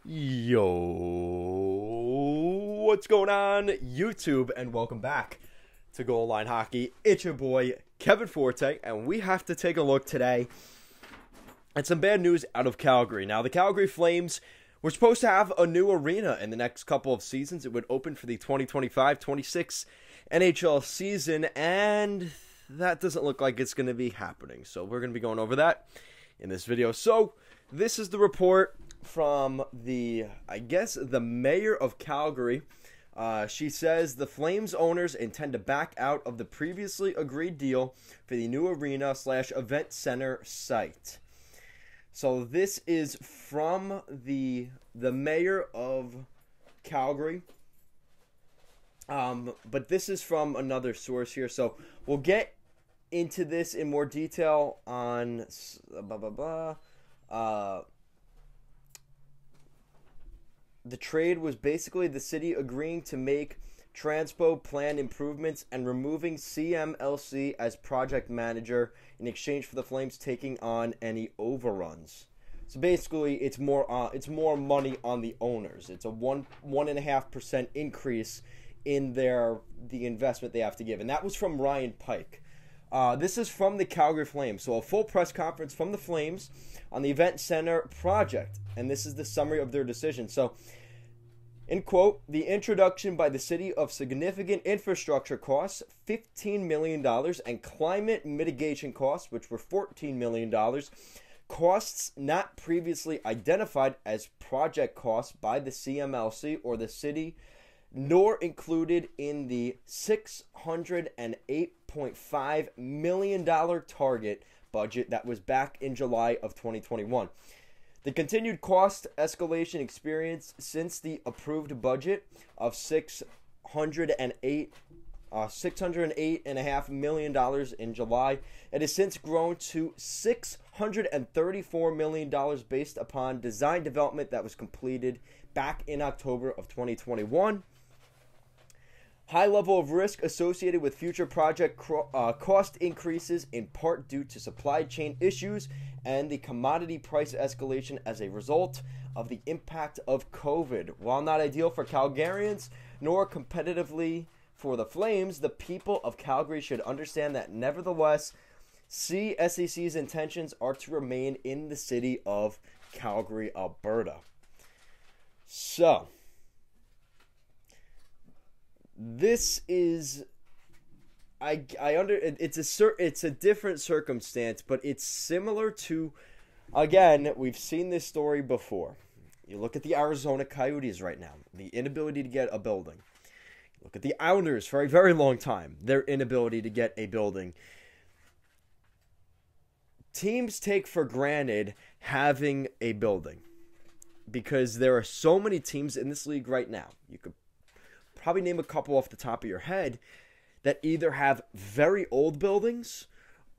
Yo, what's going on, YouTube, and welcome back to Goal Line Hockey. It's your boy, Kevin Forte, and we have to take a look today at some bad news out of Calgary. Now, the Calgary Flames were supposed to have a new arena in the next couple of seasons. It would open for the 2025-26 NHL season, and that doesn't look like it's going to be happening. So we're going to be going over that in this video. So this is the report from the mayor of Calgary. She says the Flames owners intend to back out of the previously agreed deal for the new arena/event center site. So this is from the mayor of Calgary. But this is from another source here. So we'll get into this in more detail on the trade was basically the city agreeing to make Transpo plan improvements and removing CMLC as project manager in exchange for the Flames taking on any overruns. So basically, it's more money on the owners. It's a 1.5% increase in the investment they have to give, and that was from Ryan Pike. This is from the Calgary Flames. So a full press conference from the Flames on the event center project. And this is the summary of their decision. So, in quote, the introduction by the city of significant infrastructure costs, $15 million, and climate mitigation costs, which were $14 million, costs not previously identified as project costs by the CMLC or the city, nor included in the $608.5 million target budget that was back in July of 2021. The continued cost escalation experienced since the approved budget of $608.5 million in July, it has since grown to $634 million based upon design development that was completed back in October of 2021. High level of risk associated with future project cost increases, in part due to supply chain issues and the commodity price escalation as a result of the impact of COVID. While not ideal for Calgarians, nor competitively for the Flames, the people of Calgary should understand that nevertheless, CSEC's intentions are to remain in the city of Calgary, Alberta. So this is, it's a different circumstance, but it's similar to, again, we've seen this story before. You look at the Arizona Coyotes right now, the inability to get a building. Look at the Islanders for a very long time, their inability to get a building. Teams take for granted having a building because there are so many teams in this league right now. You could probably name a couple off the top of your head that either have very old buildings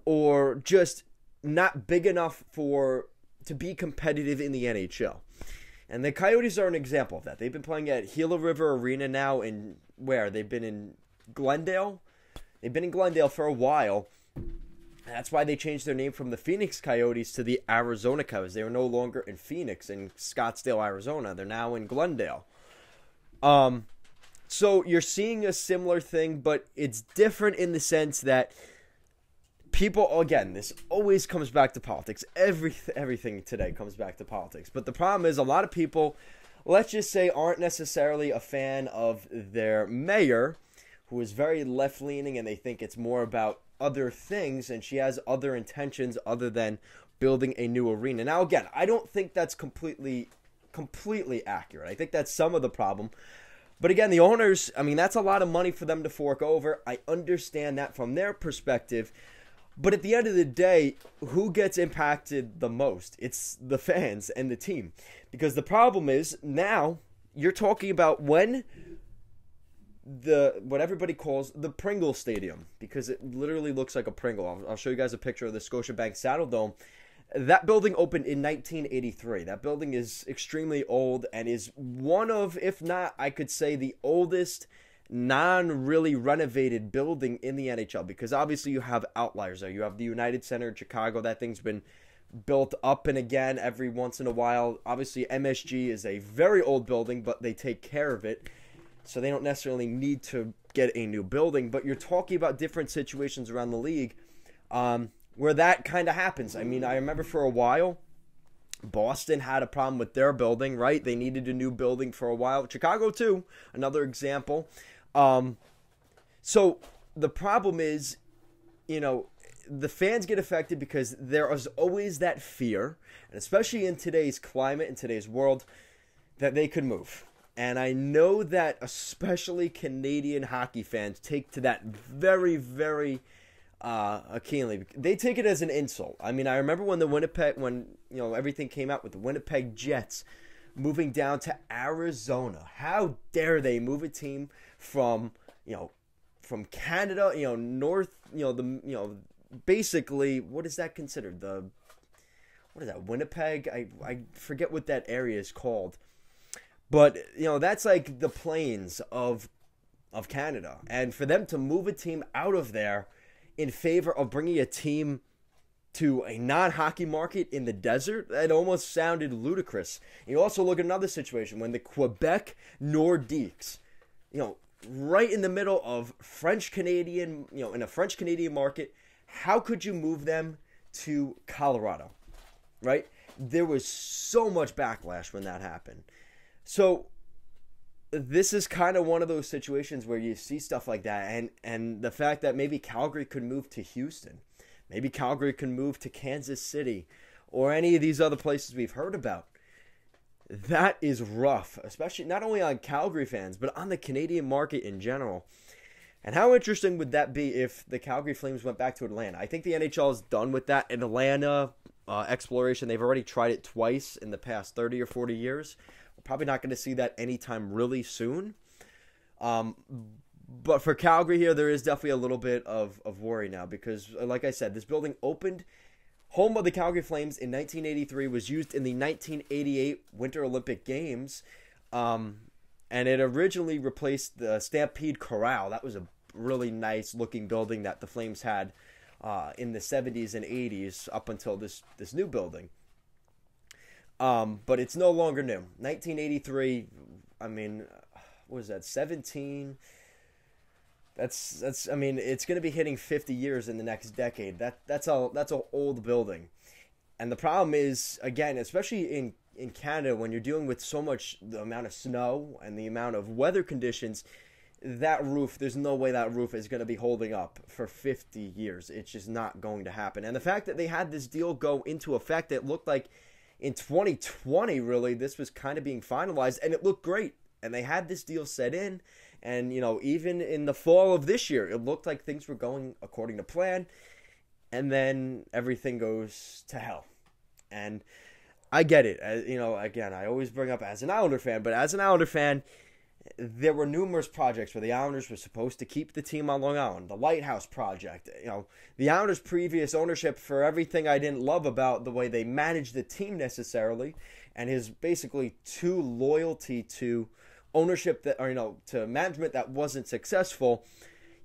or just not big enough to be competitive in the NHL. And the Coyotes are an example of that. They've been playing at Gila River Arena now in where? They've been in Glendale. They've been in Glendale for a while. That's why they changed their name from the Phoenix Coyotes to the Arizona Coyotes. They were no longer in Phoenix, in Scottsdale, Arizona. They're now in Glendale. So you're seeing a similar thing, but it's different in the sense that people, again, this always comes back to politics. Everything today comes back to politics. But the problem is a lot of people, let's just say, aren't necessarily a fan of their mayor, who is very left-leaning, and they think it's more about other things, and she has other intentions other than building a new arena. Now, again, I don't think that's completely accurate. I think that's some of the problem. But again, the owners, I mean, that's a lot of money for them to fork over. I understand that from their perspective. But at the end of the day, who gets impacted the most? It's the fans and the team. Because the problem is, now, you're talking about when what everybody calls the Pringle Stadium. Because it literally looks like a Pringle. I'll show you guys a picture of the Scotiabank Saddle Dome. That building opened in 1983. That building is extremely old and is one of, if not, I could say the oldest non-really renovated building in the NHL, because obviously you have outliers there. You have the United Center in Chicago. That thing's been built up and again every once in a while. Obviously, MSG is a very old building, but they take care of it, so they don't necessarily need to get a new building. But you're talking about different situations around the league where that kind of happens. I mean, I remember for a while, Boston had a problem with their building, right? They needed a new building for a while. Chicago, too, another example. So the problem is, the fans get affected because there is always that fear, and especially in today's climate, in today's world, that they could move. And I know that especially Canadian hockey fans take to that very, very keenly. They take it as an insult. I mean, I remember when everything came out with the Winnipeg Jets moving down to Arizona. How dare they move a team from Canada, north, basically, what is that considered? What is that, Winnipeg? I forget what that area is called. But, that's like the plains of Canada. And for them to move a team out of there in favor of bringing a team to a non-hockey market in the desert, that almost sounded ludicrous. You also look at another situation when the Quebec Nordiques, right in the middle of French-Canadian, in a French-Canadian market, how could you move them to Colorado, right? There was so much backlash when that happened. So this is kind of one of those situations where you see stuff like that, and the fact that maybe Calgary could move to Houston, maybe Calgary could move to Kansas City, or any of these other places we've heard about. That is rough, especially not only on Calgary fans, but on the Canadian market in general. And how interesting would that be if the Calgary Flames went back to Atlanta? I think the NHL is done with that Atlanta exploration. They've already tried it twice in the past 30 or 40 years. We're probably not going to see that anytime really soon. But for Calgary here, there is definitely a little bit of worry now because, like I said, this building opened. Home of the Calgary Flames in 1983, was used in the 1988 Winter Olympic Games, and it originally replaced the Stampede Corral. That was a really nice-looking building that the Flames had in the 70s and 80s up until this new building. But it's no longer new. 1983, I mean, what was that, 17... That's. I mean, it's going to be hitting 50 years in the next decade. That's a old building, and the problem is, again, especially in Canada, when you're dealing with so much, the amount of snow and the amount of weather conditions, that roof, there's no way that roof is going to be holding up for 50 years. It's just not going to happen. And the fact that they had this deal go into effect, it looked like in 2020, really, this was kind of being finalized, and it looked great. And they had this deal set in. And, even in the fall of this year, it looked like things were going according to plan. And then everything goes to hell. And I get it. Again, I always bring up as an Islander fan. But as an Islander fan, there were numerous projects where the Islanders were supposed to keep the team on Long Island. The Lighthouse Project. The Islanders' previous ownership, for everything I didn't love about the way they managed the team necessarily, and his basically too loyalty to ownership to management that wasn't successful,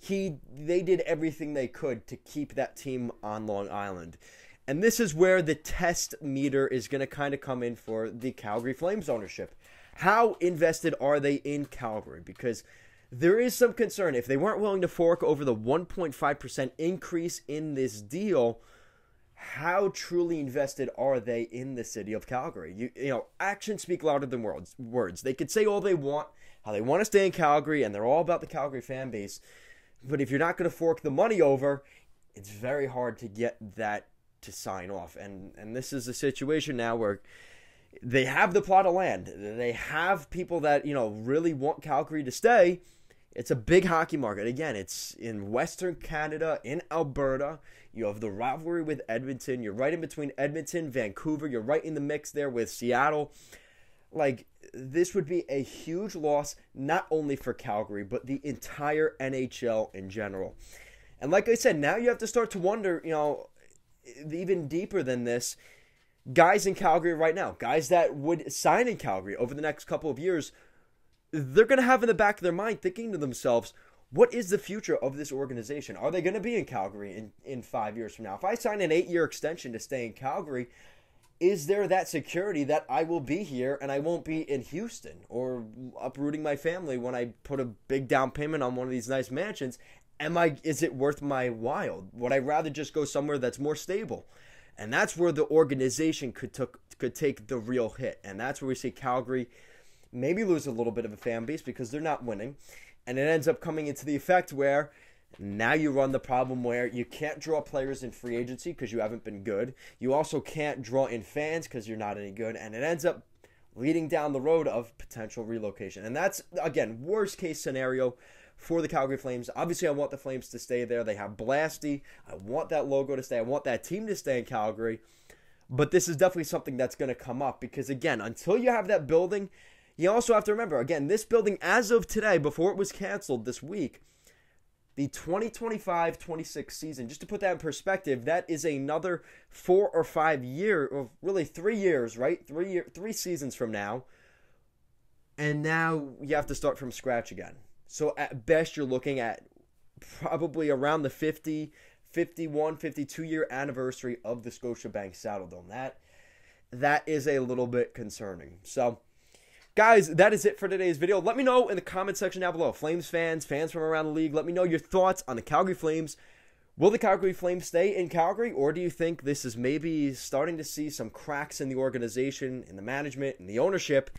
they did everything they could to keep that team on Long Island. And this is where the test meter is going to kind of come in for the Calgary Flames ownership. How invested are they in Calgary? Because there is some concern. If they weren't willing to fork over the 1.5% increase in this deal, how truly invested are they in the city of Calgary? Actions speak louder than words. They could say all they want, how they want to stay in Calgary, and they're all about the Calgary fan base. But if you're not going to fork the money over, it's very hard to get that to sign off. And this is a situation now where they have the plot of land. They have people that, really want Calgary to stay. It's a big hockey market. Again, it's in Western Canada, in Alberta. You have the rivalry with Edmonton. You're right in between Edmonton, Vancouver. You're right in the mix there with Seattle. This would be a huge loss, not only for Calgary, but the entire NHL in general. And like I said, now you have to start to wonder, even deeper than this, guys in Calgary right now, guys that would sign in Calgary over the next couple of years, they're going to have in the back of their mind thinking to themselves, what is the future of this organization? Are they going to be in Calgary in 5 years from now? If I sign an 8-year extension to stay in Calgary, is there that security that I will be here and I won't be in Houston or uprooting my family when I put a big down payment on one of these nice mansions? Is it worth my while? Would I rather just go somewhere that's more stable? And that's where the organization could take the real hit. And that's where we see Calgary maybe lose a little bit of a fan base because they're not winning. And it ends up coming into the effect where now you run the problem where you can't draw players in free agency because you haven't been good. You also can't draw in fans because you're not any good. And it ends up leading down the road of potential relocation. And that's, again, worst case scenario for the Calgary Flames. Obviously, I want the Flames to stay there. They have Blasty. I want that logo to stay. I want that team to stay in Calgary. But this is definitely something that's going to come up because, again, until you have that building, you also have to remember, again, this building as of today, before it was canceled this week, the 2025-26 season, just to put that in perspective, that is another 4 or 5 years, or really 3 years, right? 3 seasons from now. And now you have to start from scratch again. So at best, you're looking at probably around the 50, 51, 52-year anniversary of the Scotiabank Saddledome. That is a little bit concerning. So, guys, that is it for today's video. Let me know in the comment section down below. Flames fans from around the league, let me know your thoughts on the Calgary Flames. Will the Calgary Flames stay in Calgary, or do you think this is maybe starting to see some cracks in the organization, in the management, in the ownership,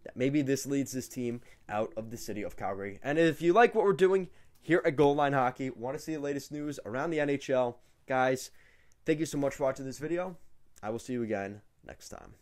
that maybe this leads this team out of the city of Calgary? And if you like what we're doing here at Goal Line Hockey, want to see the latest news around the NHL, guys, thank you so much for watching this video. I will see you again next time.